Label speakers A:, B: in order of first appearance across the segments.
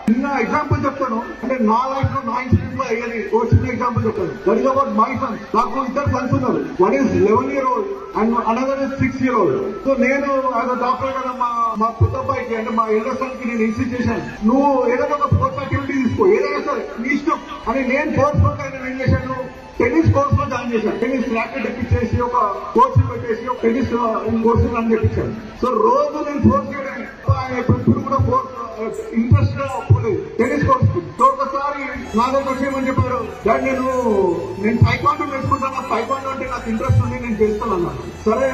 A: చిన్న ఎగ్జాంపుల్ చెప్తాను, అంటే నా లైఫ్ లో నా ఇన్స్టిట్యూట్ లో అయ్యేది ఒక చిన్న ఎగ్జాంపుల్ చెప్తాను. That is about my son. నాకు ఇద్దరు సన్స్ ఉన్నారు. One is 11 years old and another is 6 years old. So నేను యాజ్ అ డాక్టర్ కదా మా పెద్ద అబ్బాయికి అంటే మా ఎల్డర్ సన్ కి నేను ఇన్సిస్ట్ చేశాను, నువ్వు ఏదైనా ఒక స్పోర్ట్స్ యాక్టివిటీ తీసుకో, ఏదైనా సరే నీ ఇష్టం అని. నేను ఫోర్స్ లో ఏం చేశాను, టెన్నిస్ కోర్స్ లో జాయిన్ చేశాను. టెన్నిస్ ర్యాకెట్ ఎక్కించేసి ఒక కోచ్ పెట్టేసి ఒక టెన్నిస్ కోర్సు అని చెప్పించాను. సో రోజు నేను ఫోర్స్ చేయడం ఆయన ఎప్పుడు కూడా ఫోర్స్ ఇంట్రెస్ట్ గా పోలేదు టెన్నిస్ కోర్స్ కి. సో ఒకసారి నా దగ్గర వచ్చేయమని చెప్పారు, డాడ్ నేను టైక్వాండో నేర్చుకుంటాను, టైక్వాండో అంటే నాకు ఇంట్రెస్ట్ ఉంది, నేను చేస్తాను అన్నాను. సరే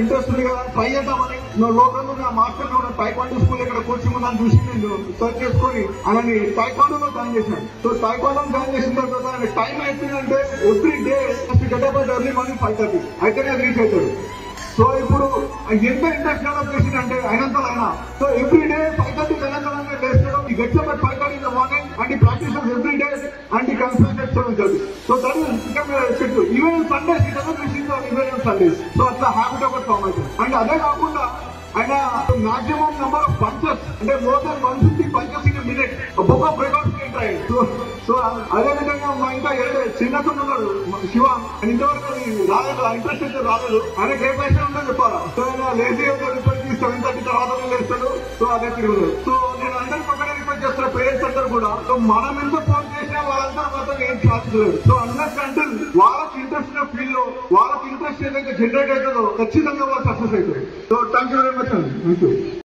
A: ఇంట్రెస్ట్ ఉంది కదా ట్రై చేద్దామని లోకల్ నా మాస్టర్ కూడా టైక్వాండో స్కూల్ ఇక్కడ కోచింగ్ ఉందని చూసి నేను సర్చ్ చేసుకుని అలాని టైక్వాండోలో జాయిన్ చేశాను. సో టైక్వాండో జాయిన్ చేసిన తర్వాత టైం అయిపోయిందంటే every day get up early morning 5:30 అయితేనే రీచ్ అవుతాడు. సో ఇప్పుడు ఎంత ఇంట్రెస్ట్ డెవలప్ చేసిందంటే అయినంతలైనా. సో ఎవ్రీ డే 5:30 తెలంగాణ లేస్తాడు. ఈ gets up 5:30 in the morning and he practices every day and he comes back at 7:30. So that is become a schedule. Even on Sundays he doesn't miss it even on Sundays. So అట్లా habit ఒకటి form అవుతుంది. And అదే కాకుండా ఆయన maximum number of punches అంటే more than 150 punches in minute book of records ఉంటాయి. So అదే విధంగా మా ఇంకా చిన్నతను ఉన్నాడు శివ, ఇంతవరకు రాలేదు, ఇంట్రెస్ట్ అయితే రాలేదు. ఆయనకి ఏ పైసా ఉందో చెప్పాలా. సో ఆయన లేజీ రిపోర్ట్ 7:30 తర్వాత లేస్తాడు. సో అదే తిరుగుతాడు. సో నేను అందరికి ఒకటే రిక్వెస్ట్ చేస్తున్నా, పేరెంట్స్ అందరూ కూడా. సో మనం ఎంత ఫోన్ చేసినా వాళ్ళందరూ మాత్రం ఏం సాధించలేదు. సో అన్నట్టు అంటే వాళ్ళకి ఇంట్రెస్ట్ ఉన్న ఫీల్డ్ లో వాళ్ళకి ఇంట్రెస్ట్ ఏదైతే జనరేట్ అవుతుందో ఖచ్చితంగా వాళ్ళు సక్సెస్ అవుతుంది. So thank you very much అండి. Thank you.